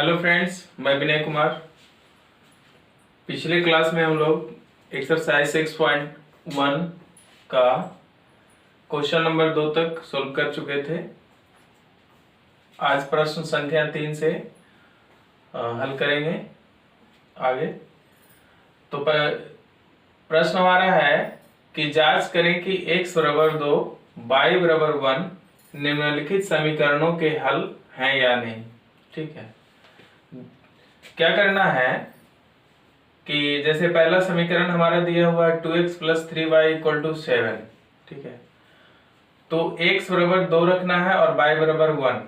Hello friends, मैं विनय कुमार। पिछले class में हम लोग एक्सरसाइज 6.1 का क्वेश्चन नंबर 2 तक सोल्व कर चुके थे। आज प्रश्न संख्या 3 से हल करेंगे आगे। तो प्रश्न हमारा है कि जांच करें कि x बराबर 2 y बराबर 1 निम्नलिखित समीकरणों के हल हैं या नहीं। ठीक है, क्या करना है कि जैसे पहला समीकरण हमारा दिया हुआ है 2x + 3y = 7। ठीक है, तो x बराबर 2 रखना है और y बराबर 1।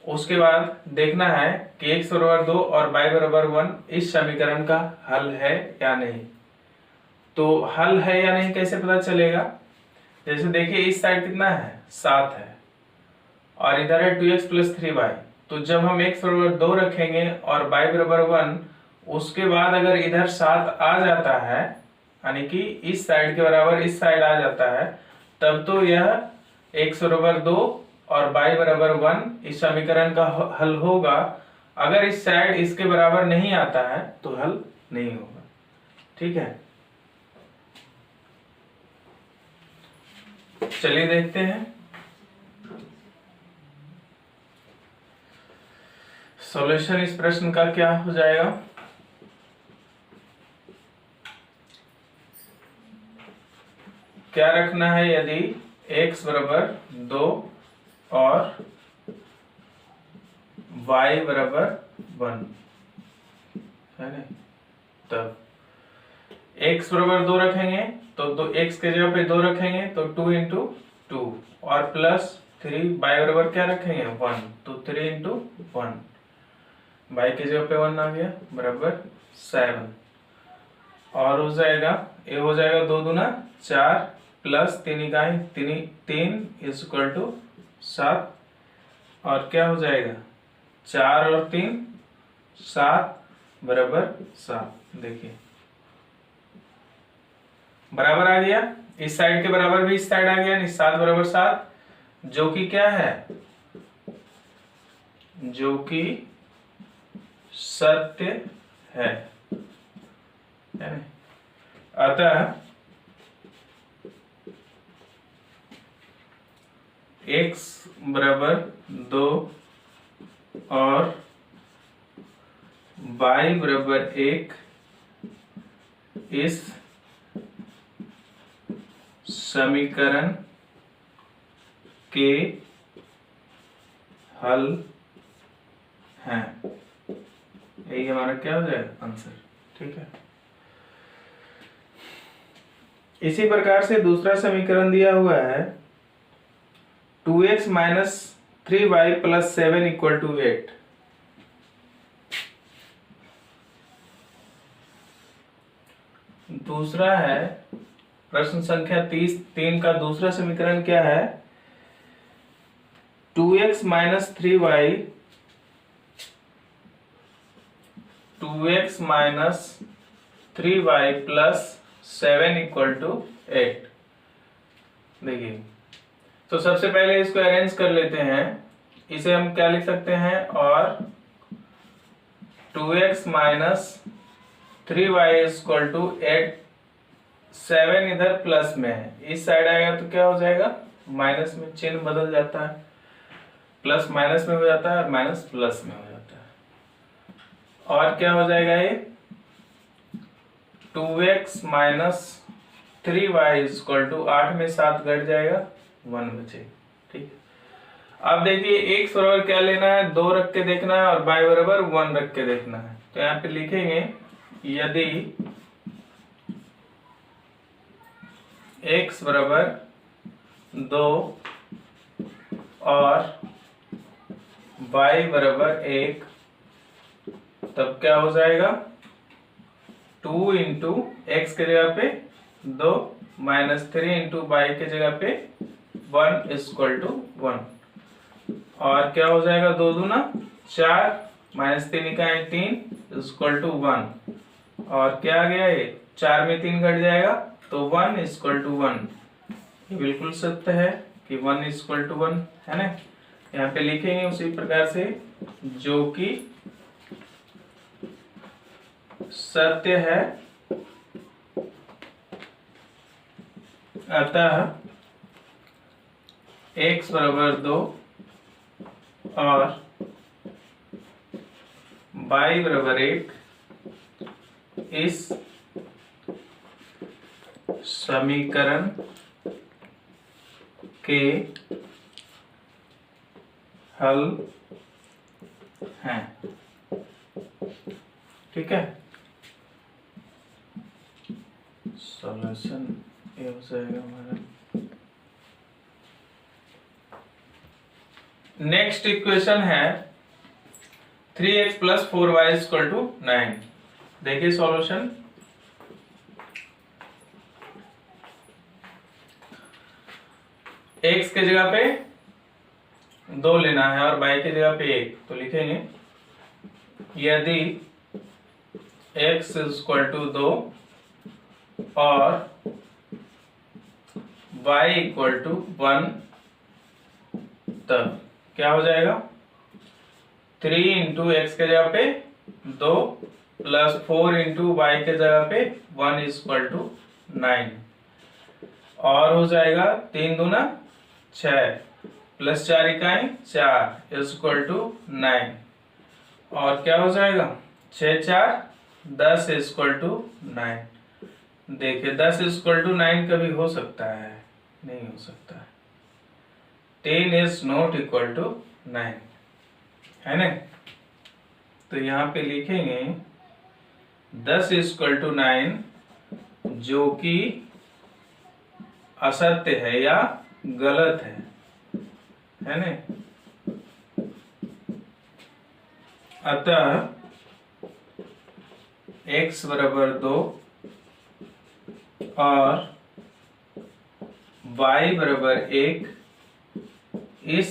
उसके बाद देखना है कि x बराबर 2 और y बराबर 1 इस समीकरण का हल है या नहीं। तो हल है या नहीं कैसे पता चलेगा? जैसे देखिए इस साइड कितना है, 7 है और इधर है 2x + 3y। तो जब हम x बराबर 2 रखेंगे और y बराबर 1, उसके बाद अगर इधर 7 आ जाता है, यानी कि इस साइड के बराबर इस साइड आ जाता है, तब तो यह x बराबर 2 और y बराबर 1 इस समीकरण का हल होगा। अगर इस साइड इसके बराबर नहीं आता है तो हल नहीं होगा। ठीक है, चलिए देखते हैं सॉल्यूशन इस प्रश्न का क्या हो जाएगा। क्या रखना है? यदि x बराबर 2 और y बराबर 1 है ना, तब x बराबर 2 रखेंगे तो x के जगह पे 2 रखेंगे तो 2 × 2 और प्लस 3 y बराबर क्या रखेंगे 1, तो 3 × 1 y के जगह पे 1 आ गया बराबर 7 और हो जाएगा ये हो जाएगा 2 दूना 4 प्लस 3 इकाई 3 = 7 और क्या हो जाएगा 4 और 3 7 बराबर 7। देखिए बराबर आ गया, इस साइड के बराबर भी इस साइड आ गया, 7 बराबर 7, जो कि क्या है, जो कि सत्य है अतः x बराबर 2 और y बराबर 1 इस समीकरण के हल हैं। यही हमारा क्या हो जाएगा आंसर। ठीक है, इसी प्रकार से दूसरा समीकरण दिया हुआ है 2x - 3y + 7 = 8। दूसरा है प्रश्न संख्या 3 का दूसरा समीकरण क्या है 2x - 3y + 7 = 8। देखिए, तो सबसे पहले इसको अरेंज कर लेते हैं। इसे हम क्या लिख सकते हैं, और 2x - 3y = 8। 7 इधर प्लस में है, इस साइड आएगा तो क्या हो जाएगा माइनस में, चिन्ह बदल जाता है, प्लस माइनस में हो जाता है और माइनस प्लस में हो जाता है। और क्या हो जाएगा ये 2x - 3y = 8 में 7 घट जाएगा 1 बचे। ठीक है, अब देखिए x बराबर क्या लेना है, 2 रख के देखना है और y बराबर 1 रख के देखना है। तो यहाँ पे लिखेंगे यदि x बराबर 2 और y बराबर 1, तब क्या हो जाएगा 2 × x के जगह पे 2 - 3 × y के जगह पे 1 = 1 और क्या हो जाएगा 2 दूना 4 - 3 इकाई 3 = 1 और क्या आ गया, ये 4 में 3 घट जाएगा तो 1 = 1। ये बिल्कुल सत्य है कि 1 = 1 है ना। यहाँ पे लिखेंगे उसी प्रकार से जो कि सत्य है, अतः x बराबर 2 और y बराबर 1 इस समीकरण के हल हैं। ठीक है, सॉल्यूशन ये हो जाएगा हमारा। नेक्स्ट इक्वेशन है 3x plus 4y equal to 9। देखिए सॉल्यूशन, x के जगह पे 2 लेना है और y के जगह पे 1, तो लिखेंगे यदि x इक्वल टू 2 और y इक्वल टू 1, तब क्या हो जाएगा? 3 इंटू एक्स के जगह पे 2 प्लस 4 इंटू वाई के जगह पे 1 इक्वल टू 9, और हो जाएगा 3 दूना 6 प्लस 4 इकाई 4 इक्वल टू 9, और क्या हो जाएगा 6 4 10 इक्वल टू 9। देखिए 10 इक्वल टू 9 कभी हो सकता है? नहीं हो सकता है। 10 इज नॉट इक्वल टू 9, है ना? तो यहाँ पे लिखेंगे 10 इक्वल टू 9, जो कि असत्य है या गलत है ना? अतः x बराबर 2 और y बराबर 1 इस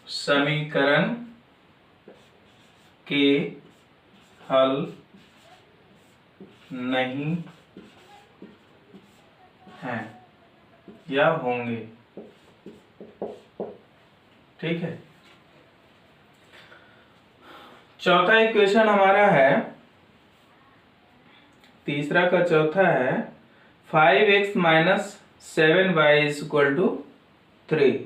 समीकरण के हल नहीं हैं या होंगे। ठीक है, चौथा इक्वेशन हमारा है, तीसरा का चौथा है 5x minus 7y equal to 3।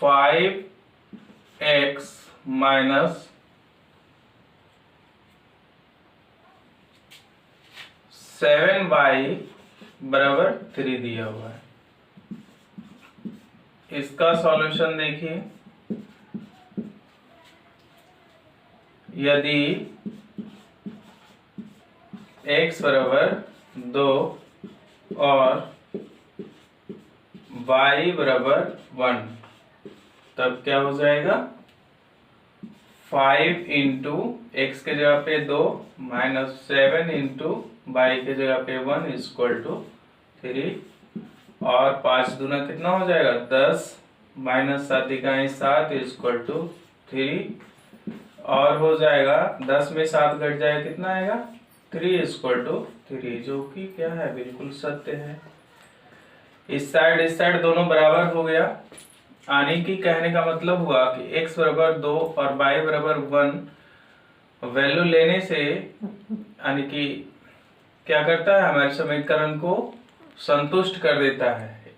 5x minus 7y बराबर 3 दिया हुआ है। इसका सॉल्यूशन देखिए, यदि x बराबर 2 और y बराबर 1, तब क्या हो जाएगा? 5 इंटू एक्स के जगह पे 2 माइनस 7 इंटू वाई के जगह पे 1 इक्वल टू 3, और 5 दूना कितना हो जाएगा? 10 माइनस 7 इकाई 7 इक्वल टू 3, और हो जाएगा 10 में 7 घट जाएगा, कितना आएगा? 3 इक्वल टू 3, जो कि क्या है? बिल्कुल सत्य है। इस साइड दोनों बराबर हो गया। आने की कहने का मतलब हुआ कि x बराबर 2 और y बराबर 1 वैल्यू लेने से यानी कि क्या करता है? हमारे समीकरण को संतुष्ट कर देता है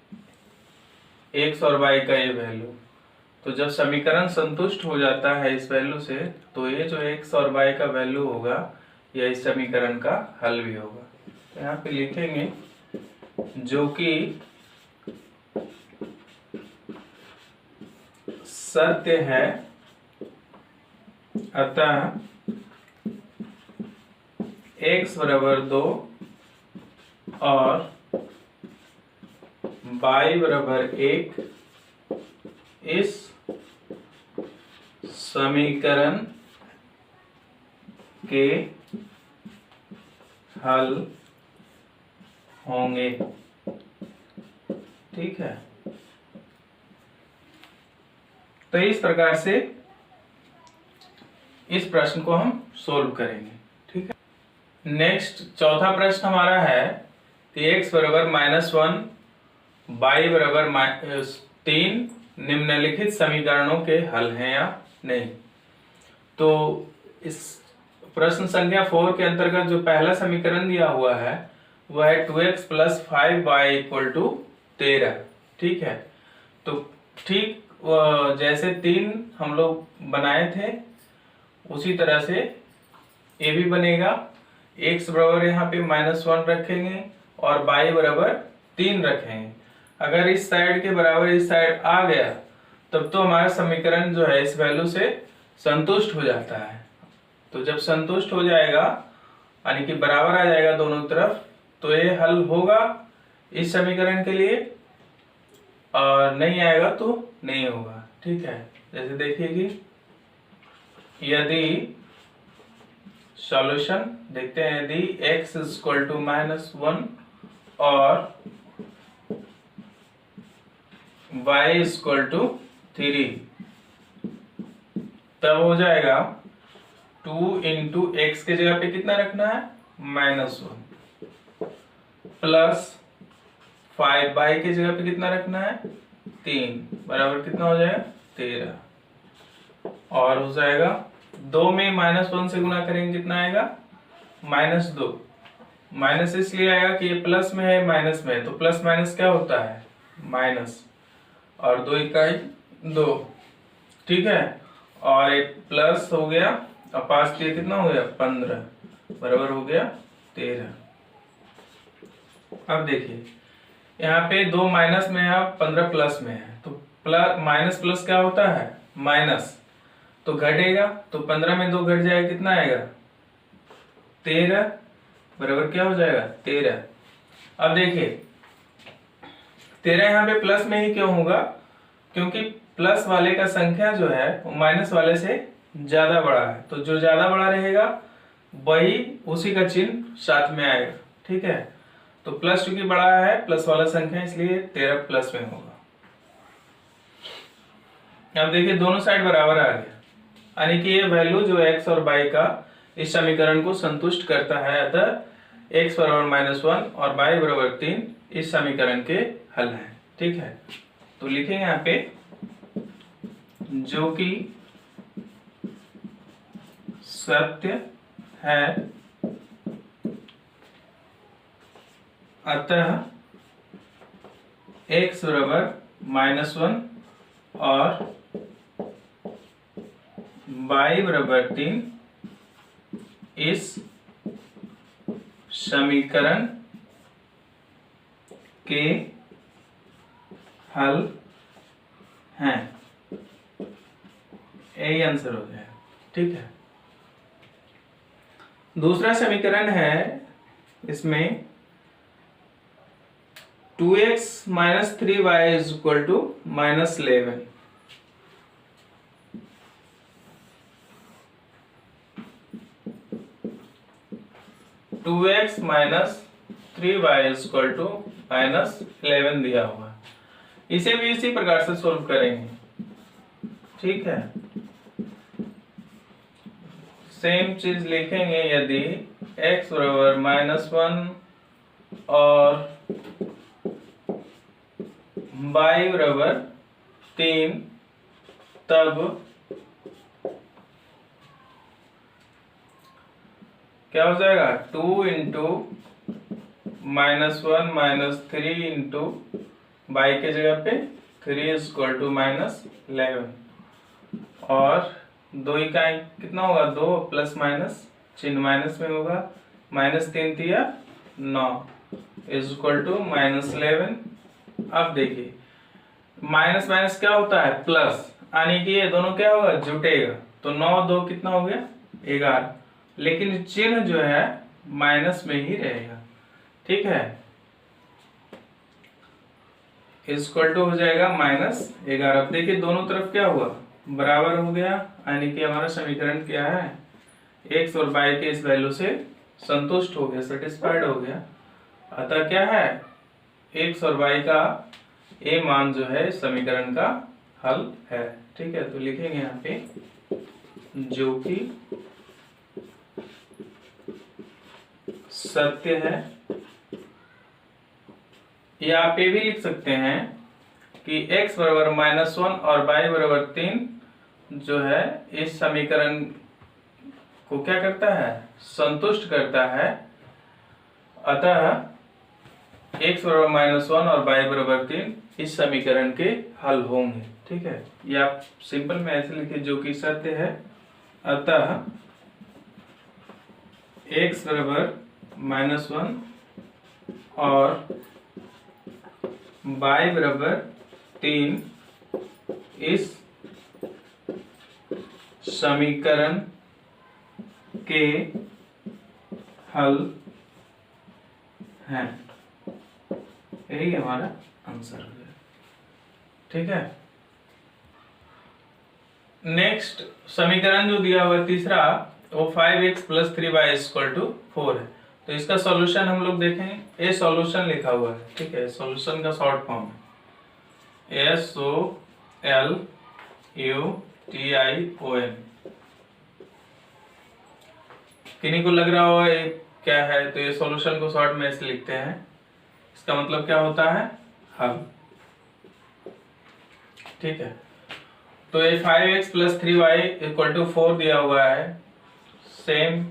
x और y का ये वैल्यू। तो जब समीकरण संतुष्ट हो जाता है इस वैल्यू से, तो ये जो x और y का वैल्यू होगा यह इस समीकरण का हल भी होगा। तो यहाँ पे लिखेंगे जो कि सत्य है, अतः x बराबर 2 और y बराबर 1 इस समीकरण के हल होंगे। ठीक है, तो इस प्रकार से इस प्रश्न को हम सोल्व करेंगे। ठीक है। नेक्स्ट चौथा प्रश्न हमारा है कि x बराबर -1 y बराबर -3 निम्नलिखित समीकरणों के हल हैं या नहीं। तो इस प्रश्न संख्या 4 के अंतर्गत जो पहला समीकरण दिया हुआ है वह है 2x + 5y = 13। ठीक है, तो ठीक जैसे 3 हम लोग बनाए थे उसी तरह से ये भी बनेगा। x बराबर यहाँ पे -1 रखेंगे और y बराबर 3 रखेंगे। अगर इस साइड के बराबर इस साइड आ गया तब तो हमारा समीकरण जो है इस वैल्यू से संतुष्ट हो जाता है। तो जब संतुष्ट हो जाएगा यानी कि बराबर आ जाएगा दोनों तरफ, तो ये हल होगा इस समीकरण के लिए, और नहीं आएगा तो नहीं होगा। ठीक है, जैसे देखिए कि यदि सॉल्यूशन देखते हैं, यदि x = -1 और y = 3 तब हो जाएगा 2 × x के जगह पे कितना रखना है -1 प्लस 5y के जगह पे कितना रखना है 3 बराबर कितना हो जाएगा 13, और हो जाएगा 2 में -1 से गुना करेंगे कितना आएगा -2। माइनस इसलिए आएगा कि ये प्लस में है माइनस में है, तो प्लस माइनस क्या होता है माइनस, और 2 इकाई 2। ठीक है, और एक प्लस हो गया और 5 के कितना हो गया 15 बराबर हो गया 13। अब देखिए यहाँ पे 2 माइनस में है 15 प्लस में है, तो प्लस माइनस प्लस क्या होता है माइनस, तो घटेगा, तो 15 में 2 घट जाएगा कितना आएगा 13 बराबर क्या हो जाएगा 13। अब देखिए 13 यहाँ पे प्लस में ही क्यों होगा, क्योंकि प्लस वाले का संख्या जो है वो माइनस वाले से ज्यादा बड़ा है, तो जो ज्यादा बड़ा रहेगा वही उसी का चिन्ह साथ में आएगा। ठीक है, तो प्लस चूंकि बड़ा है प्लस वाला संख्या, इसलिए 13 प्लस में होगा। अब देखिए दोनों साइड बराबर आ गया, यानी कि ये वैल्यू जो x और y का इस समीकरण को संतुष्ट करता है, अतः x बराबर -1 और y बराबर 3 इस समीकरण के हल हैं। ठीक है, तो लिखेंगे यहाँ पे जो कि सत्य है, अतः x बराबर -1 और y बराबर 3 इस समीकरण के हल हैं। यही आंसर हो गया। ठीक है, दूसरा समीकरण है, इसमें 2x - 3y = -11। To x - 3y = -11 दिया हुआ है। इसे भी इसी प्रकार से सोल्व करेंगे। ठीक है, सेम चीज लिखेंगे, यदि x बराबर -1 और y बराबर 3 तब क्या हो जाएगा 2 × -1 - 3 × y के जगह पे 3 = -11, और 2 इकाई कितना होगा 2 प्लस माइनस चिन्ह माइनस में होगा, -3 दिया 9 = -11। अब देखिए माइनस माइनस क्या होता है प्लस, यानी कि ये दोनों क्या होगा जुटेगा, तो 9 2 कितना हो गया 11, लेकिन चिन्ह जो है माइनस में ही रहेगा। ठीक है, इक्वल टू हो जाएगा -11। अब देखिए दोनों तरफ क्या हुआ बराबर हो गया, यानी कि हमारा समीकरण क्या है x और y के इस वैल्यू से संतुष्ट हो गया, सेटिस्फाइड हो गया। अतः क्या है x और y का a मान जो है समीकरण का हल है। ठीक है, तो लिखेंगे यहाँ पे जो कि सत्य है, या आप ये भी लिख सकते हैं कि x बराबर -1 और y बराबर 3 जो है इस समीकरण को क्या करता है, संतुष्ट करता है। अतः x बराबर -1 और y बराबर 3 इस समीकरण के हल होंगे। ठीक है, ये आप सिंपल में ऐसे लिखिए, जो कि सत्य है। अतः x बराबर -1 और y बराबर 3 इस समीकरण के हल हैं। यही हमारा आंसर हो गया। ठीक है, नेक्स्ट समीकरण जो दिया हुआ है तीसरा, वो 5x + 3y = 4 है। तो इसका सॉल्यूशन हम लोग देखेंगे। ये सॉल्यूशन लिखा हुआ है। ठीक है, सॉल्यूशन का शॉर्ट फॉर्म है SOLUTION। किन्हीं को लग रहा हो ये क्या है, तो ये सॉल्यूशन को शॉर्ट में ऐसे लिखते हैं। इसका मतलब क्या होता है, हल। ठीक है, तो ये 5x + 3y = 4 दिया हुआ है। सेम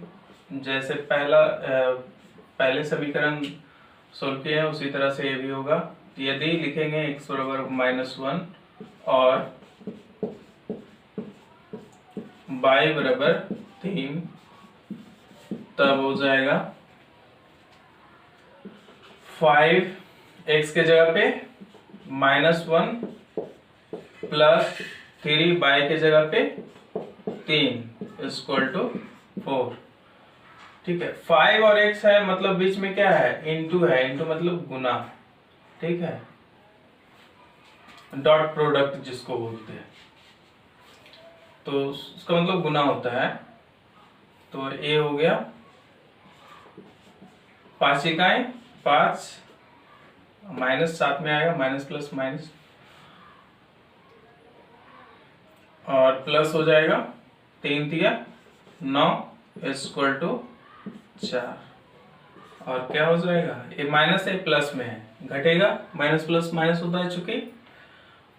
जैसे पहले समीकरण सोल्व किए हैं उसी तरह से ये भी होगा। यदि लिखेंगे x बराबर -1 और y बराबर 3, तब हो जाएगा 5x के जगह पे -1 प्लस 3y के जगह पे 3 = 4। ठीक है, 5 और x है, मतलब बीच में क्या है, इनटू है। इनटू मतलब गुना। ठीक है, डॉट प्रोडक्ट जिसको बोलते हैं, तो उसका मतलब गुना होता है। तो ये हो गया 5 इकाई 5, माइनस साथ में आएगा, माइनस प्लस माइनस, और प्लस हो जाएगा 3 तिया 9 = 4। और क्या हो जाएगा, ये माइनस है प्लस में है, घटेगा, माइनस प्लस माइनस होता है चूंकि,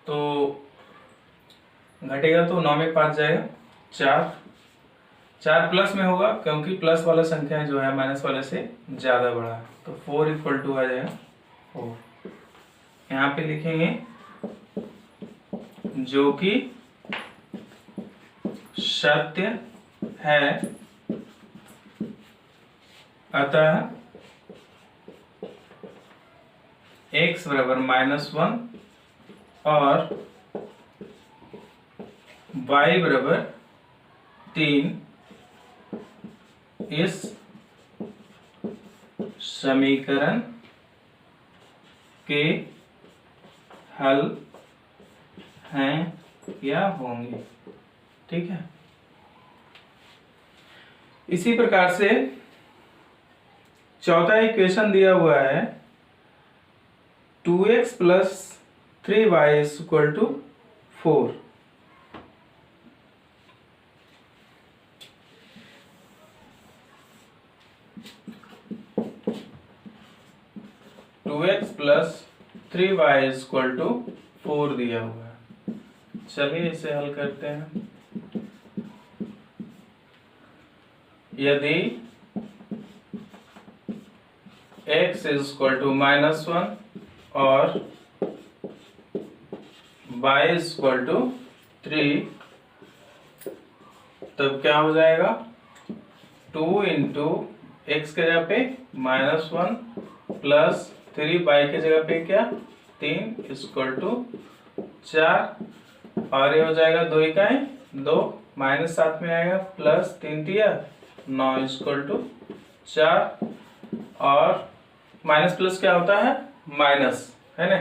तो घटेगा तो 9 में 5 जाएगा 4। 4 प्लस में होगा क्योंकि प्लस वाला संख्या जो है माइनस वाले से ज्यादा बड़ा है, तो 4 = आ जाएगा 4। यहाँ पे लिखेंगे जो कि सत्य है। अतः x बराबर -1 और y बराबर 3 इस समीकरण के हल हैं या होंगे। ठीक है, इसी प्रकार से चौथा इक्वेशन दिया हुआ है 2x + 3y = 4। To x plus 3y = 4 दिया हुआ है। चलिए इसे हल करते हैं। यदि x = -1 और y = 3, तब क्या हो जाएगा, 2 × x के जगह पे -1 प्लस 3y के जगह पे क्या 3 = 4, और ये हो जाएगा 2 इकाई 2, माइनस साथ में आएगा, प्लस 3 तिया 9 = 4, और माइनस प्लस क्या होता है, माइनस है ना,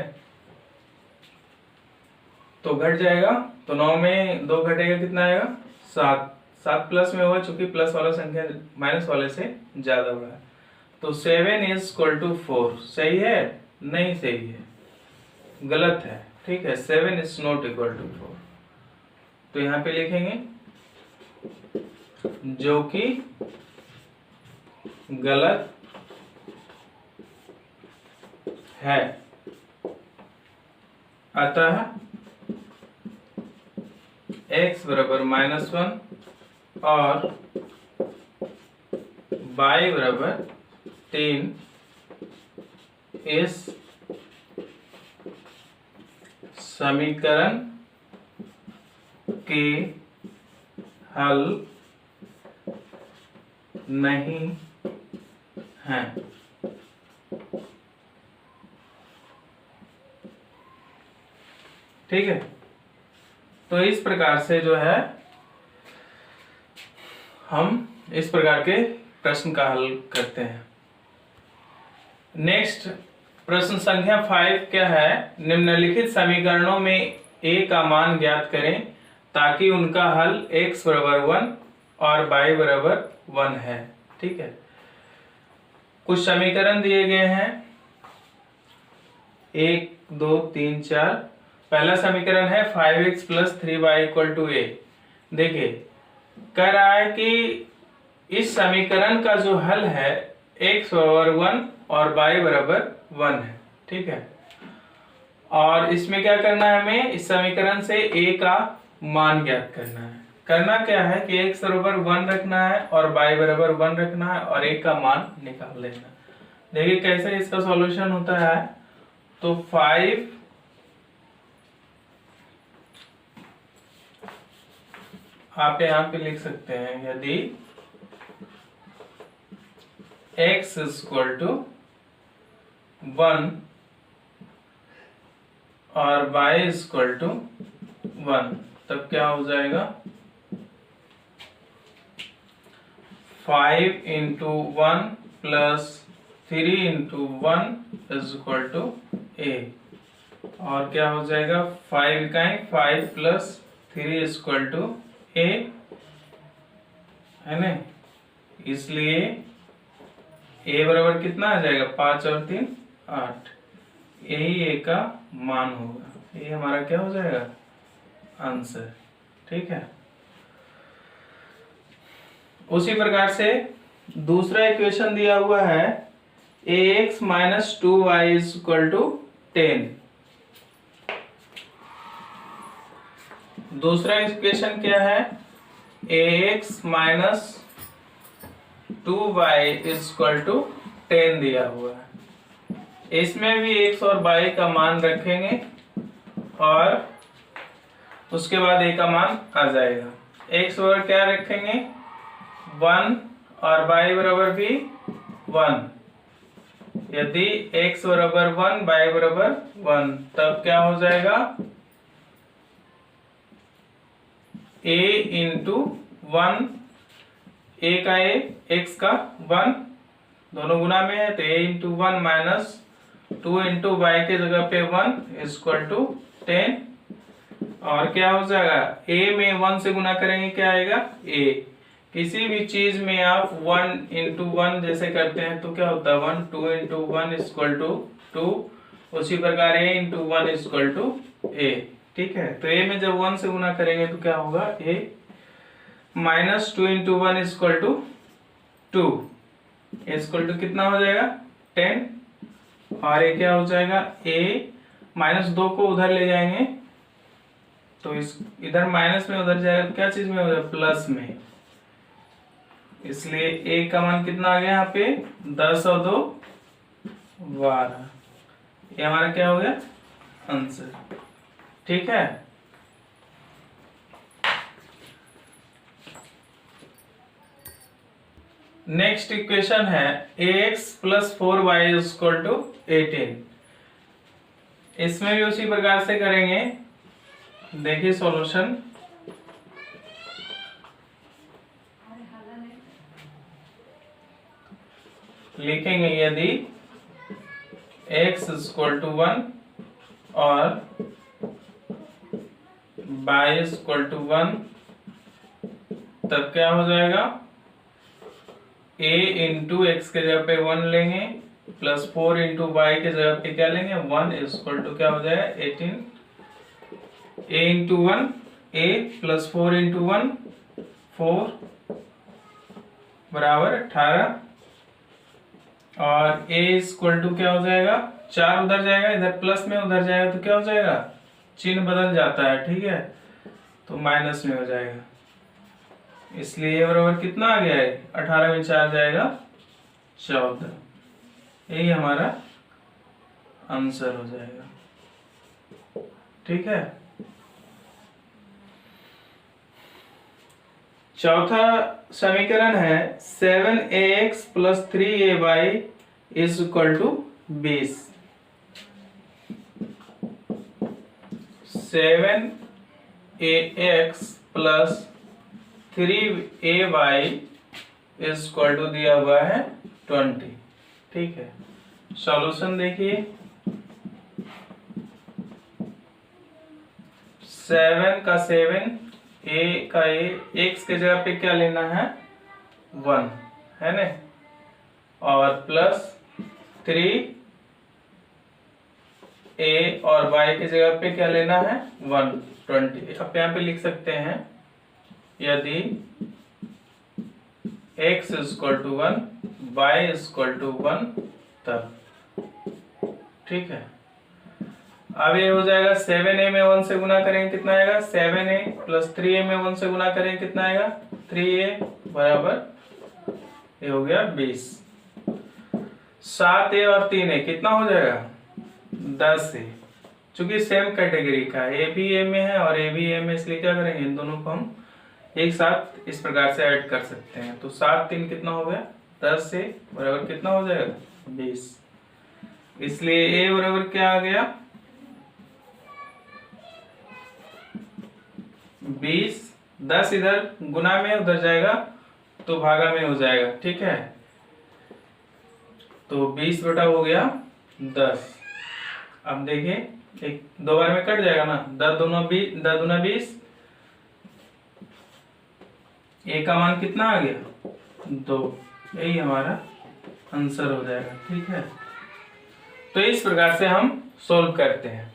तो घट जाएगा। तो 9 में 2 घटेगा, कितना आएगा 7। 7 प्लस में होगा चूंकि प्लस वाला संख्या माइनस वाले से ज्यादा बड़ा है। तो 7 = 4 सही है, नहीं सही है, गलत है। ठीक है, 7 ≠ 4। तो यहाँ पे लिखेंगे जो कि गलत है। अतः x बराबर -1 और y बराबर 3 इस समीकरण के हल नहीं हैं। ठीक है, तो इस प्रकार से जो है हम इस प्रकार के प्रश्न का हल करते हैं। नेक्स्ट प्रश्न संख्या 5 क्या है? निम्नलिखित समीकरणों में a का मान ज्ञात करें ताकि उनका हल x बराबर 1 और y बराबर 1 है। ठीक है, कुछ समीकरण दिए गए हैं 1 2 3 4। पहला समीकरण है 5x + 3y = a। देखिए कह रहा है कि इस समीकरण का जो हल है x बराबर 1 और y बराबर 1 है। ठीक है, और इसमें क्या करना है, हमें इस समीकरण से a का मान ज्ञात करना है। करना क्या है कि x बराबर 1 रखना है और y बराबर 1 रखना है और a का मान निकाल लेना। देखिए कैसे इसका सॉल्यूशन होता है। तो 5 आप यहाँ पे लिख सकते हैं, यदि x = 1 और y = 1 तब क्या हो जाएगा, 5 × 1 + 3 × 1 = a। और क्या हो जाएगा, 5 इकाई 5 + 3 = a है ना। इसलिए a बराबर कितना आ जाएगा, 5 और 3 8। यही a का मान होगा। ये हमारा क्या हो जाएगा, आंसर। ठीक है, उसी प्रकार से दूसरा इक्वेशन दिया हुआ है ax - 2y = 10। दूसरा इक्वेशन क्या है, ax - 2y = 10 दिया हुआ है। इसमें भी x और y का मान रखेंगे और उसके बाद a का मान आ जाएगा। x बराबर क्या रखेंगे, 1 और y बराबर भी 1। यदि x बराबर 1 y बराबर 1 तब क्या हो जाएगा, a × 1, a का a x का 1 दोनों गुना में है, तो a × 1 - 2 × y के जगह पे 1 = 10। और क्या हो जाएगा, a में 1 से गुना करेंगे क्या आएगा, a। किसी भी चीज में आप 1 × 1 जैसे करते हैं तो क्या होता है, 1 2 × 1 = 2। उसी प्रकार a × 1 = a। ठीक है, तो a में जब 1 से गुना करेंगे तो क्या होगा, a - 2 × 1 = 2। a कितना हो जाएगा, 10। और ये क्या हो जाएगा, a -2 को उधर ले जाएंगे तो इस इधर माइनस में उधर जाएगा तो क्या चीज में हो जाएगा, प्लस में। इसलिए a का मान कितना आ गया यहाँ पे, 10 और 2 12। ये हमारा क्या हो गया, आंसर। ठीक है, नेक्स्ट इक्वेशन है ax + 4y = 18। इसमें भी उसी प्रकार से करेंगे। देखिए सॉल्यूशन, लिखेंगे यदि x = 1 और y = 1 तब क्या हो जाएगा, a × x के जगह पे 1 लेंगे + 4 × y के जगह पे क्या लेंगे, 1 = क्या हो जाएगा, 18। a × 1 a + 4 × 1 4 बराबर 18। और a इक्वल टू क्या हो जाएगा, 4 उधर जाएगा, इधर प्लस में उधर जाएगा तो क्या हो जाएगा, चिन्ह बदल जाता है, ठीक है, तो माइनस में हो जाएगा। इसलिए ये बराबर कितना आ गया है, 18 में 4 जाएगा 14। यही हमारा आंसर हो जाएगा, ठीक है। चौथा समीकरण है 7ax + 3ay = 20। 7ax + 3ay = दिया हुआ है 20, ठीक है। सॉल्यूशन देखिए, 7 का 7, a का a, x के जगह पे क्या लेना है 1 है ना, और प्लस 3a और y की जगह पे क्या लेना है 120। अब यहाँ पे लिख सकते हैं यदि x = 1 y = 1 तब, ठीक है। अब ये हो जाएगा 7a में 1 से गुना करेंगे कितना आएगा, 7a + 3a में 1 से गुना करेंगे कितना आएगा, 3a बराबर ये हो गया 20। 7a और 3a कितना हो जाएगा 10a, चूंकि सेम कैटेगरी का है, a भी a में है और a भी a में, इसलिए क्या करेंगे इन दोनों को हम एक साथ इस प्रकार से ऐड कर सकते हैं। तो 7 3 कितना हो गया 10a बराबर कितना हो जाएगा 20। इसलिए a बराबर क्या आ गया 20। 10 इधर गुना में उधर जाएगा तो भागा में हो जाएगा, ठीक है। तो 20 बटा हो गया 10। अब देखिए एक 2 बार में कट जाएगा ना, 10 दूना 20, 10 दूना 20, a का मान कितना आ गया 2। यही हमारा आंसर हो जाएगा, ठीक है। तो इस प्रकार से हम सोल्व करते हैं।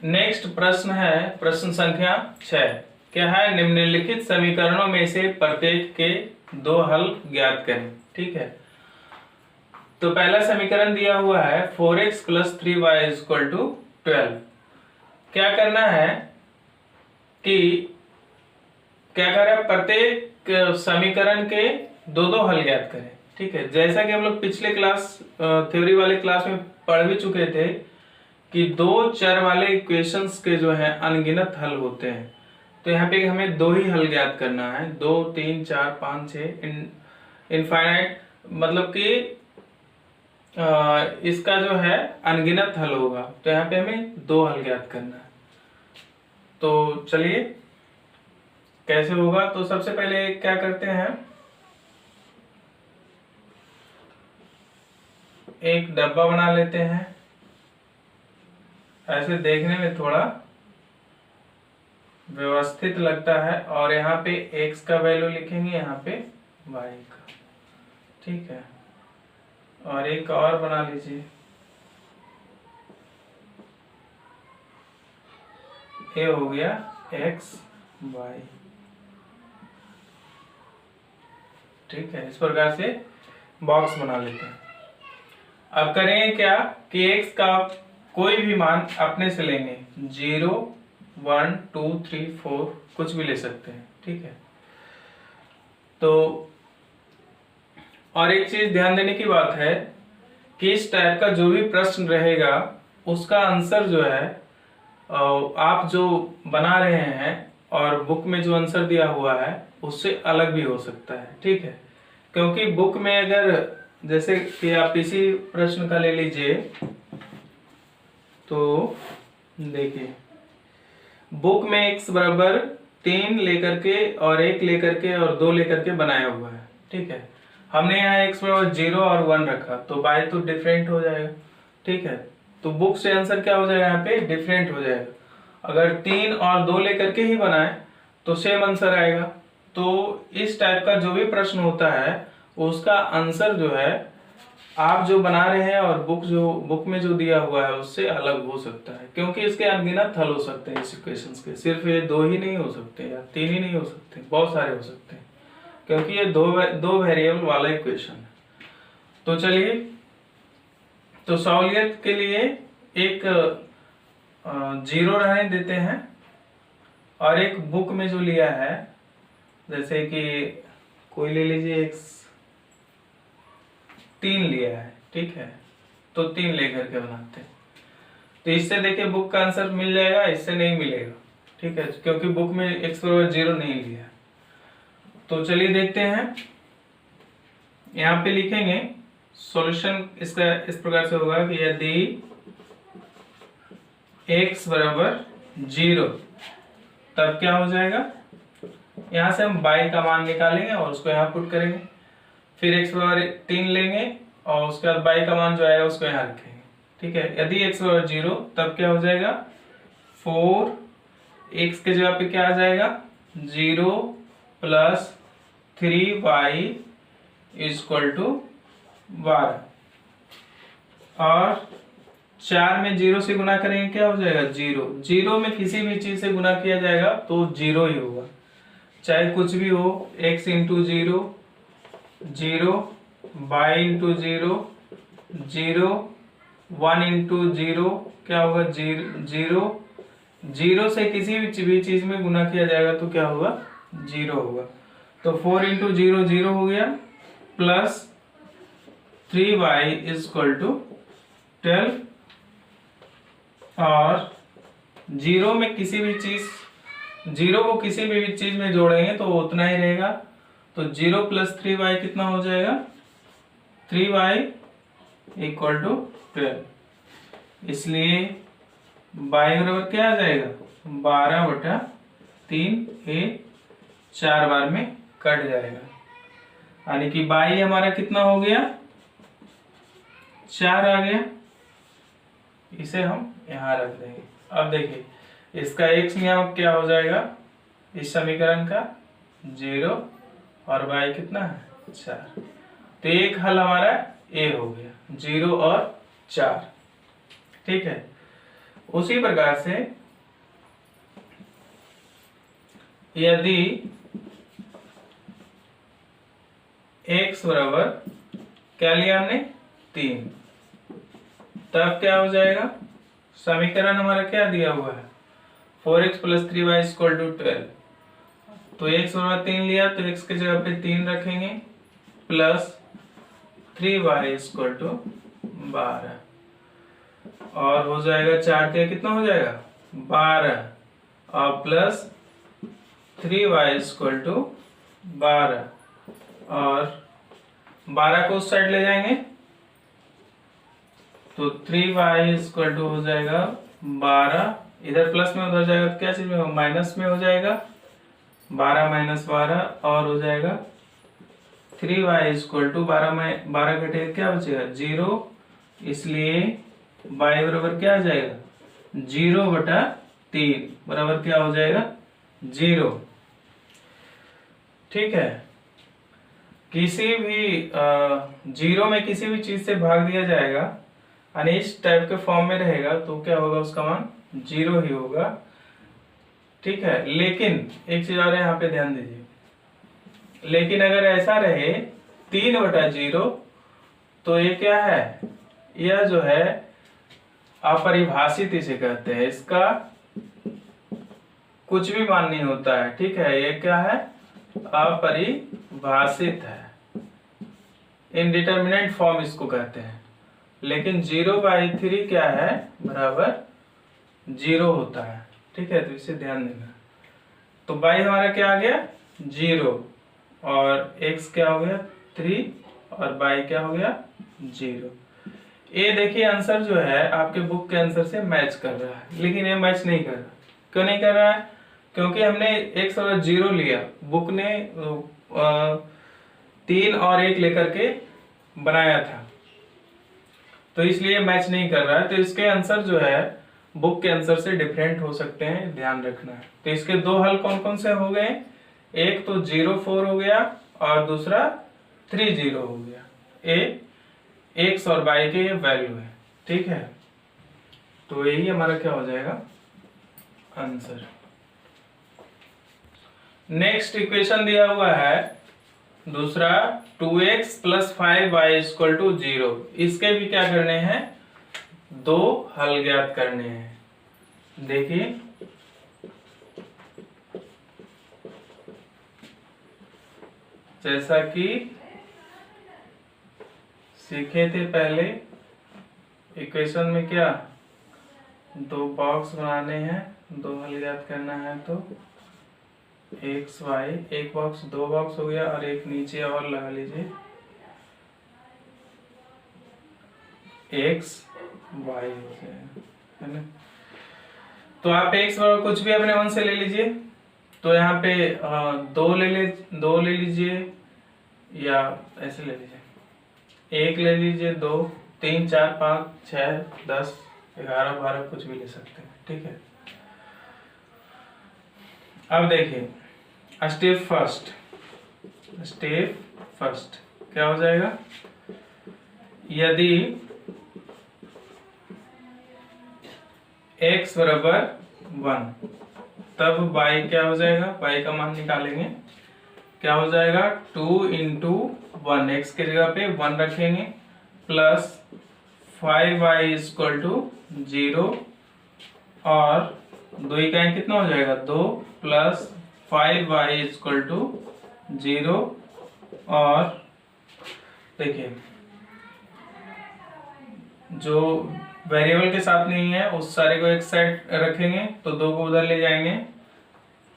नेक्स्ट प्रश्न है प्रश्न संख्या 6। क्या है, निम्नलिखित समीकरणों में से प्रत्येक के 2 हल ज्ञात करें, ठीक है। तो पहला समीकरण दिया हुआ है 4x + 3y = 12। क्या करना है कि क्या करें, प्रत्येक समीकरण के 2 हल ज्ञात करें, ठीक है। जैसा कि हम लोग पिछले क्लास थ्योरी वाले क्लास में पढ़ भी चुके थे कि 2 चर वाले इक्वेशंस के जो है अनगिनत हल होते हैं। तो यहाँ पे हमें 2 ही हल ज्ञात करना है, 2 3 4 5 6 इनफाइनाइट, मतलब कि इसका जो है अनगिनत हल होगा। तो यहाँ पे हमें 2 हल ज्ञात करना है। तो चलिए कैसे होगा, तो सबसे पहले क्या करते हैं, एक डब्बा बना लेते हैं, ऐसे देखने में थोड़ा व्यवस्थित लगता है, और यहाँ पे x का वैल्यू लिखेंगे, यहाँ पे y का, ठीक है। और एक और बना लीजिए, ये हो गया x y, ठीक है। इस प्रकार से बॉक्स बना लेते हैं। अब करेंगे क्या कि x का कोई भी मान अपने से लेंगे, 0 1 2 3 4 कुछ भी ले सकते हैं, ठीक है। तो और एक चीज ध्यान देने की बात है कि इस टाइप का जो भी प्रश्न रहेगा उसका आंसर जो है आप जो बना रहे हैं और बुक में जो आंसर दिया हुआ है उससे अलग भी हो सकता है, ठीक है। क्योंकि बुक में अगर जैसे कि आप इसी प्रश्न का ले लीजिए, तो देखिए बुक में x बराबर 3 लेकर के और 1 लेकर के और 2 लेकर के बनाया हुआ है, ठीक है। हमने यहाँ x बराबर 0 और 1 रखा, तो y तो डिफरेंट हो जाएगा, ठीक है। तो बुक से आंसर क्या हो जाएगा, यहाँ पे डिफरेंट हो जाएगा। अगर 3 और 2 लेकर के ही बनाए तो सेम आंसर आएगा। तो इस टाइप का जो भी प्रश्न होता है उसका आंसर जो है आप जो बना रहे हैं और बुक में जो दिया हुआ है उससे अलग हो सकता है, क्योंकि इसके अनगिनत हल हो सकते हैं इस इक्वेशंस के। सिर्फ ये 2 ही नहीं हो सकते या 3 ही नहीं हो सकते, बहुत सारे हो सकते हैं, क्योंकि ये दो वेरिएबल वाला इक्वेशन है। तो चलिए, तो सहूलियत के लिए एक 0 रहने देते हैं और एक बुक में जो लिया है, जैसे कि कोई ले लीजिए एक 3 लिया है, ठीक है, तो 3 लेकर के बनाते हैं। तो इससे देखिए बुक का आंसर मिल जाएगा, इससे नहीं मिलेगा, ठीक है, क्योंकि बुक में x बराबर 0 नहीं लिया। तो चलिए देखते हैं, यहाँ पे लिखेंगे सॉल्यूशन इसका इस प्रकार से होगा कि यदि x बराबर 0 तब क्या हो जाएगा, यहाँ से हम y का मान निकालेंगे और उसको यहाँ पुट करेंगे, फिर x बराबर 3 लेंगे और उसके बाद y का मान जो आएगा उसको यहाँ रखेंगे, ठीक है। यदि x बराबर 0 तब क्या हो जाएगा, 4 x के जगह पे क्या आ जाएगा, 0 प्लस 3y इक्वल टू 12, और 4 में 0 से गुना करेंगे क्या हो जाएगा, 0। 0 में किसी भी चीज से गुना किया जाएगा तो 0 ही होगा, चाहे कुछ भी हो, x into 0 0, y into 0 0, 1 into 0 क्या होगा, 0। 0 से किसी भी चीज में गुना किया जाएगा तो क्या होगा, 0 होगा। तो 4 इंटू 0 0 हो गया, प्लस 3y इक्वल टू 12, और 0 में किसी भी चीज, 0 को किसी भी चीज में जोड़ेंगे तो वो उतना ही रहेगा। तो 0 प्लस 3y कितना हो जाएगा, 3y इक्वल टू 12। इसलिए y बराबर क्या आ जाएगा, 12/3, ये 4 बार में कट जाएगा, यानी कि y हमारा कितना हो गया, 4 आ गया। इसे हम यहाँ रख देंगे। अब देखिए इसका x नियामक क्या हो जाएगा इस समीकरण का, 0 और y कितना है, 4। तो एक हल हमारा a हो गया, 0 और 4, ठीक है। उसी प्रकार से यदि x बराबर क्या लिया हमने, 3, तब क्या हो जाएगा, समीकरण हमारा क्या दिया हुआ है, 4x plus 3y equal to 12। तो x बराबर 3 लिया तो x के जगह पे 3 रखेंगे, प्लस 3y इक्वल टू 12, और हो जाएगा 4 के कितना हो जाएगा, 12, और प्लस 3y इक्वल टू 12, और 12 को उस साइड ले जाएंगे तो 3y इक्वल टू हो जाएगा 12, इधर प्लस में उधर जाएगा तो क्या चीज में, माइनस में हो जाएगा, 12 माइनस 12, और हो जाएगा 3y इक्वल टू 12 में 12 घटेगा क्या बचेगा, 0। इसलिए y बराबर क्या आ जाएगा, 0/3 बराबर क्या हो जाएगा, 0, ठीक है। किसी भी 0 में किसी भी चीज से भाग दिया जाएगा यानी इस टाइप के फॉर्म में रहेगा तो क्या होगा, उसका मान 0 ही होगा, ठीक है। लेकिन एक चीज और यहाँ पे ध्यान दीजिए, लेकिन अगर ऐसा रहे 3/0 तो ये क्या है, यह जो है अपरिभाषित इसे कहते हैं, इसका कुछ भी मान नहीं होता है, ठीक है। ये क्या है, अपरिभाषित है, इनडिटरमिनेट फॉर्म इसको कहते हैं। लेकिन 0/3 क्या है, बराबर 0 होता है, ठीक है। तो इसे ध्यान देना। तो y हमारा क्या आ गया, 0, और x क्या हो गया, 3, और y क्या हो गया, 0। ये देखिए आंसर जो है आपके बुक के आंसर से मैच कर रहा है, लेकिन ये मैच नहीं कर रहा। क्यों नहीं कर रहा है, क्योंकि हमने x और 0 लिया, बुक ने 3 और 1 लेकर के बनाया था, तो इसलिए मैच नहीं कर रहा है। तो इसके आंसर जो है बुक के आंसर से डिफरेंट हो सकते हैं, ध्यान रखना है। तो इसके दो हल कौन कौन से हो गए, एक तो 0-4 हो गया और दूसरा 3-0 हो गया। ए x और y के ये वैल्यू है, ठीक है। तो यही हमारा क्या हो जाएगा, आंसर। नेक्स्ट इक्वेशन दिया हुआ है दूसरा 2x plus 5y equal to 0। इसके भी क्या करने हैं, दो हल ज्ञात करने हैं। देखिए जैसा कि सीखे थे पहले, इक्वेशन में क्या दो बॉक्स बनाने हैं, दो हल ज्ञात करना है। तो एक्स वाई, एक बॉक्स दो बॉक्स हो गया और एक नीचे और लगा लीजिए एक्स वाई हो जाएगा, है ना। तो आप एक्स बराबर कुछ भी अपने मन से ले लीजिए। तो यहाँ पे दो ले लीजिए या ऐसे ले लीजिए, एक ले लीजिए, दो, 3, 4, 5, 6, 10, 11, 12 कुछ भी ले सकते हैं, ठीक है। अब देखिए स्टेप फर्स्ट क्या हो जाएगा, यदि x बराबर 1 तब y क्या हो जाएगा, y का मान निकालेंगे, क्या हो जाएगा 2 इंटू 1, x के जगह पे 1 रखेंगे, प्लस 5y इक्वल टू 0 और 2 इकाई कितना हो जाएगा 2 प्लस 5y इक्वल टू 0 और देखिए जो वेरिएबल के साथ नहीं है उस सारे को एक साइड रखेंगे, तो 2 को उधर ले जाएंगे,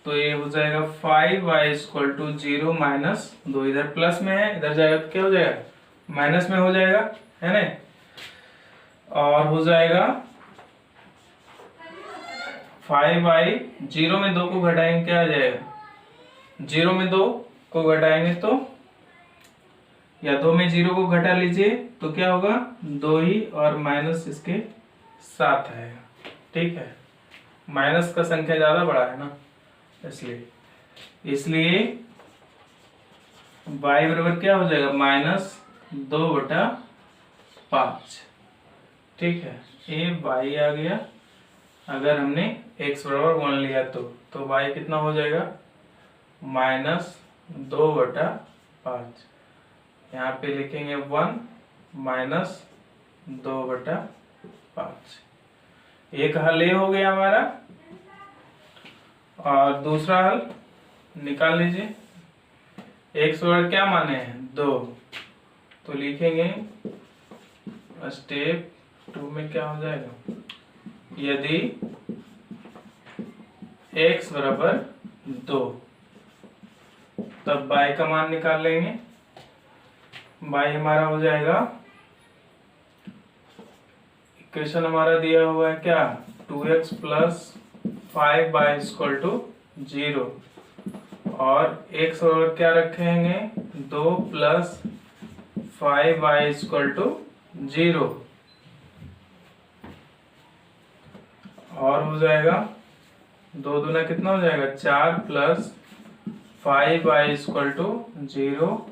तो ये हो जाएगा 5y इक्वल टू 0 माइनस 2, इधर प्लस में है इधर जाएगा तो क्या हो जाएगा माइनस में हो जाएगा, है ना। और हो जाएगा 5y, 0 में 2 को घटाएंगे क्या आ जाएगा, 0 में 2 को घटाएंगे तो, या 2 में 0 को घटा लीजिए तो क्या होगा 2 ही और माइनस इसके साथ है, ठीक है। माइनस का संख्या ज्यादा बड़ा है ना, इसलिए y बराबर क्या हो जाएगा -2/5, ठीक है। ये y आ गया, अगर हमने x बराबर 1 लिया तो y कितना हो जाएगा -2/5, यहाँ पे लिखेंगे 1 -2/5। एक हल ये हो गया हमारा, और दूसरा हल निकाल लीजिए। x बराबर क्या माने हैं 2, तो लिखेंगे स्टेप 2 में क्या हो जाएगा, यदि x बराबर 2 तब y का मान निकाल लेंगे, y हमारा हो जाएगा, इक्वेशन हमारा दिया हुआ है क्या 2x plus 5y equal to 0 और x और क्या रखेंगे 2 प्लस 5y इक्वल टू 0 और हो जाएगा 2 दूना कितना हो जाएगा 4 प्लस 5y इक्वल टू 0,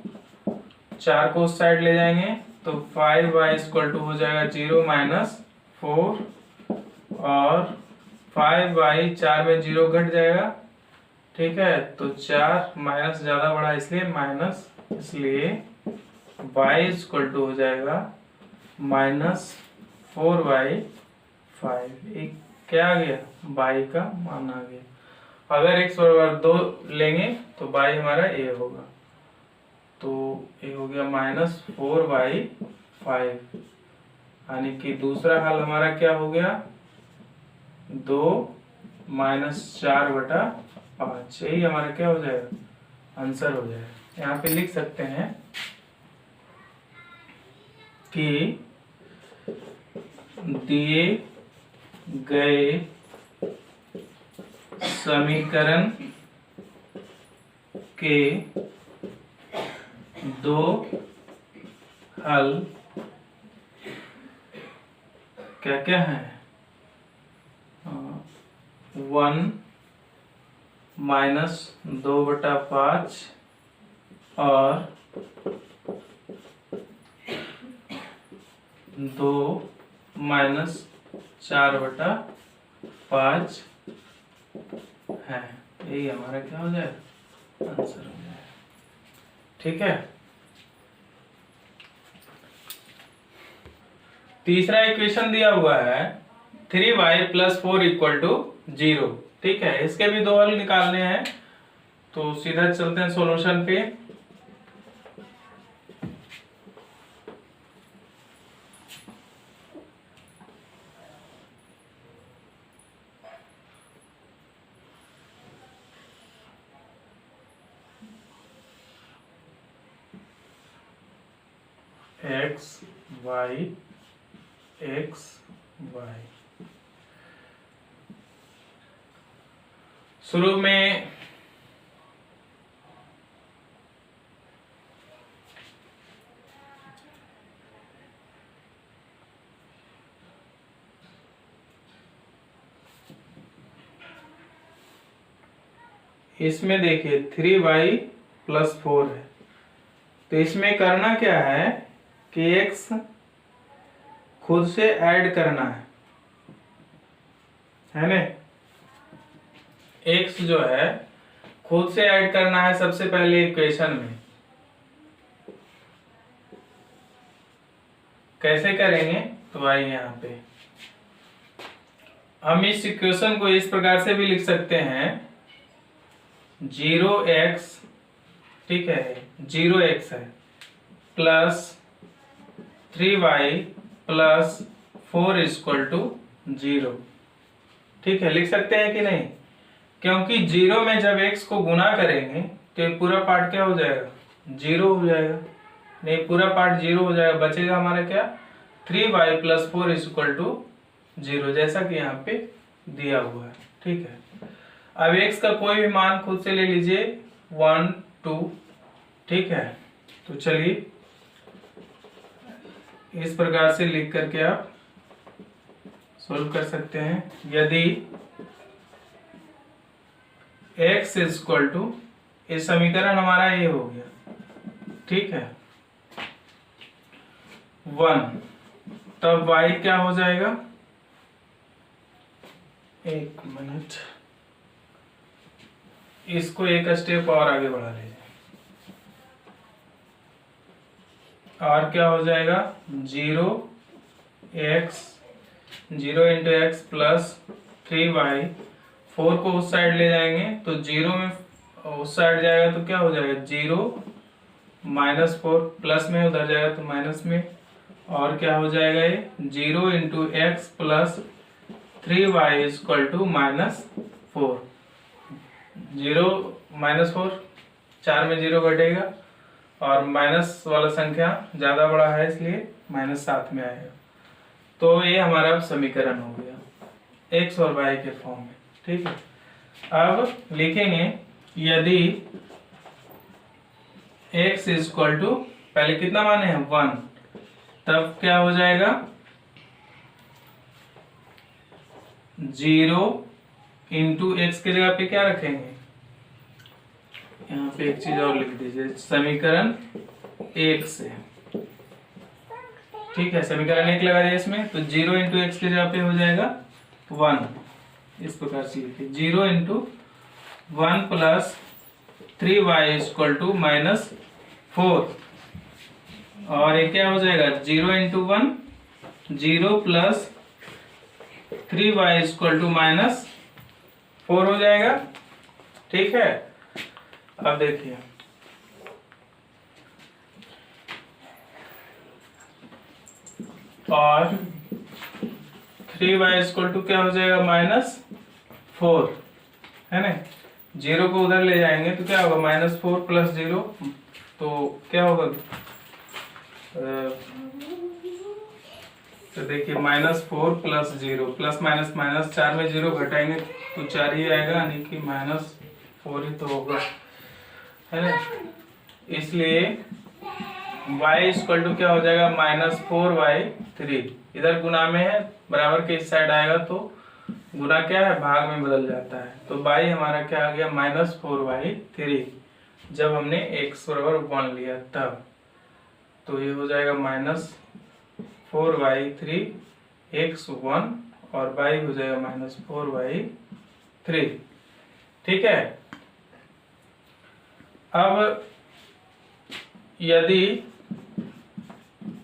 4 को उस साइड ले जाएंगे तो 5y इक्वल टू हो जाएगा 0 माइनस 4 और 5y 4 में 0 घट जाएगा, ठीक है। तो 4 माइनस ज्यादा बड़ा इसलिए माइनस, इसलिए y इक्वल टू हो जाएगा -4/5। एक क्या आ गया y का मान आ गया। अगर x बराबर 2 लेंगे तो y हमारा a होगा, तो ये हो गया -4/5, यानी कि दूसरा हल हमारा क्या हो गया 2 -4/5, यही हमारा क्या हो जाएगा आंसर हो जाएगा। यहाँ पे लिख सकते हैं कि दिए गए समीकरण के दो हल क्या क्या है 1 -2/5 और 2 -4/5 है, यही हमारा क्या हो जाएगा आंसर हो जाएगा। ठीक है। तीसरा इक्वेशन दिया हुआ है 3y + 4 = 0। ठीक है, इसके भी दो हल निकालने हैं, तो सीधा चलते हैं सॉल्यूशन पे। x y x y शुरू में इसमें देखिए 3y + 4 है, तो इसमें करना क्या है कि x खुद से ऐड करना है ना। x जो है खुद से ऐड करना है सबसे पहले इक्वेशन में। कैसे करेंगे, तो आइए यहाँ पे हम इस इक्वेशन को इस प्रकार से भी लिख सकते हैं 0x, ठीक है 0x है, प्लस 3y + 4 = 0। ठीक है, लिख सकते हैं कि नहीं, क्योंकि 0 में जब x को गुना करेंगे तो ये पूरा पार्ट क्या हो जाएगा, 0 हो जाएगा। नहीं, पूरा पार्ट 0 हो जाएगा, बचेगा हमारा क्या 3y + 4 = 0, जैसा कि यहाँ पे दिया हुआ है। ठीक है, अब x का कोई भी मान खुद से ले लीजिए 1 2। ठीक है, तो चलिए इस प्रकार से लिख करके आप सोल्व कर सकते हैं। यदि x = ये समीकरण हमारा ये हो गया, ठीक है 1, तब y क्या हो जाएगा, एक मिनट, इसको एक स्टेप और आगे बढ़ा लीजिए, और क्या हो जाएगा 0x 0 × x + 3y, 4 को उस साइड ले जाएंगे तो 0 में उस साइड जाएगा तो क्या हो जाएगा 0 - 4, प्लस में उधर जाएगा तो माइनस में, और क्या हो जाएगा ये 0 × x + 3y = -4। 0 - 4, 4 में 0 घटेगा, और माइनस वाला संख्या ज्यादा बड़ा है इसलिए -7 में आएगा। तो ये हमारा अब समीकरण हो गया x और y के फॉर्म में। ठीक है, अब लिखेंगे यदि x = पहले कितना माने हैं 1, तब क्या हो जाएगा 0 × x की जगह पे क्या रखेंगे, यहाँ पे एक चीज और लिख दीजिए, समीकरण 1 से। ठीक है, समीकरण 1 लगा दिया इसमें, तो 0 × x की जगह पे हो जाएगा 1। इस प्रकार से लिखिए 0 × 1 + 3y = -4, और ये क्या हो जाएगा 0 × 1 0 + 3y = -4 हो जाएगा। ठीक है, अब देखिए और 3y = क्या हो जाएगा -4, है ना। 0 को उधर ले जाएंगे तो क्या होगा -4 + 0, तो क्या होगा तो देखिए -4 + 0, प्लस माइनस माइनस, 4 में 0 घटाएंगे तो 4 ही आएगा, यानी कि -4 ही तो होगा, है ना। इसलिए y = क्या हो जाएगा -4/3, इधर गुना में है, बराबर के इस साइड आएगा तो गुना क्या है भाग में बदल जाता है, तो y हमारा क्या आ गया -4/3, जब हमने x = 1 लिया तब, तो ये हो जाएगा -4/3 x 1, और y हो जाएगा -4/3। ठीक है, अब यदि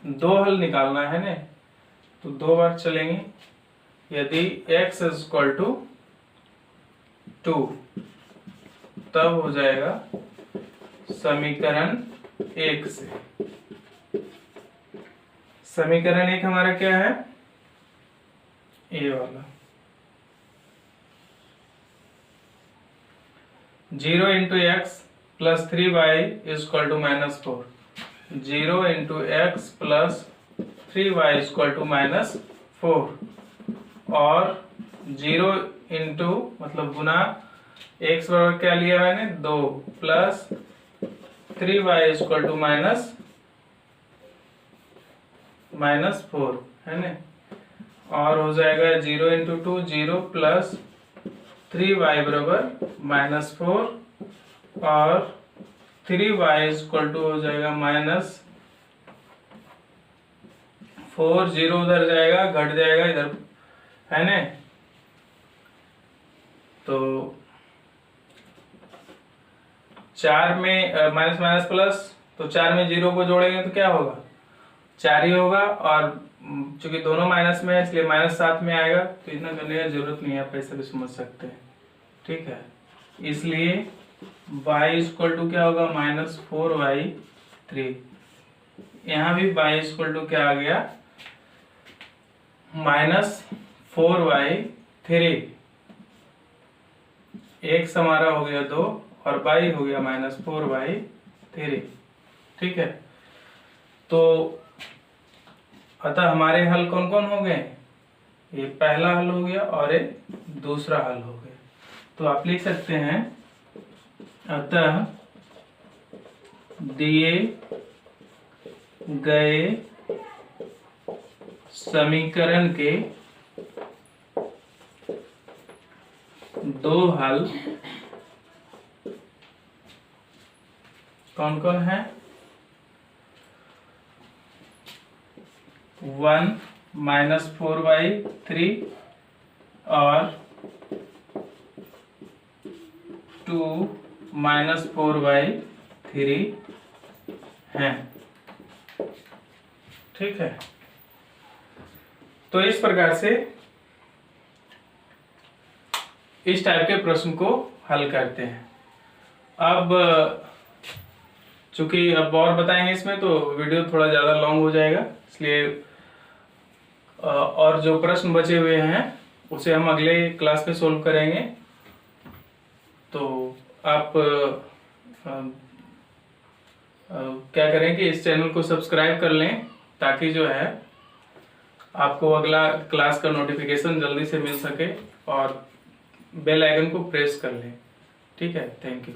दो हल निकालना है ना तो दो बार चलेंगे। यदि x इक्वल टू 2 तब हो जाएगा समीकरण 1 से। समीकरण 1 हमारा क्या है, ये वाला 0 into x plus 3y equal to -4। 0 into x plus 3y equal to -4 और 0 इंटू मतलब गुना x बराबर क्या लिया मैंने 2 प्लस 3y इक्वल टू -4 है ना, और हो जाएगा 0 इंटू 2 0 प्लस 3y बराबर -4 और 3y इक्वल टू हो जाएगा -4। 0 उधर जाएगा, घट जाएगा इधर, है ना। तो 4 में माइनस माइनस प्लस, तो 4 में 0 को जोड़ेंगे तो क्या होगा 4 ही होगा, और चूंकि दोनों माइनस में है इसलिए -7 में आएगा। तो इतना करने की जरूरत नहीं है, आप ऐसे भी समझ सकते हैं, ठीक है। इसलिए y इक्वल टू क्या होगा -4y3। यहाँ भी y इक्वल टू क्या आ गया -4y3। x हमारा हो गया 2 और y हो गया -4y3, ठीक है। तो अतः हमारे हल कौन कौन हो गए, ये पहला हल हो गया और एक दूसरा हल हो गया। तो आप लिख सकते हैं अतः दिए गए समीकरण के दो हल कौन कौन है, 1 -4y3 और 2 -4y3 हैं, ठीक है। तो इस प्रकार से इस टाइप के प्रश्न को हल करते हैं। अब चूंकि अब और बताएंगे इसमें तो वीडियो थोड़ा ज़्यादा लॉन्ग हो जाएगा, इसलिए और जो प्रश्न बचे हुए हैं उसे हम अगले क्लास में सोल्व करेंगे। तो आप क्या करें कि इस चैनल को सब्सक्राइब कर लें ताकि जो है आपको अगला क्लास का नोटिफिकेशन जल्दी से मिल सके, और बेल आइकन को प्रेस कर लें, ठीक है। Thank you.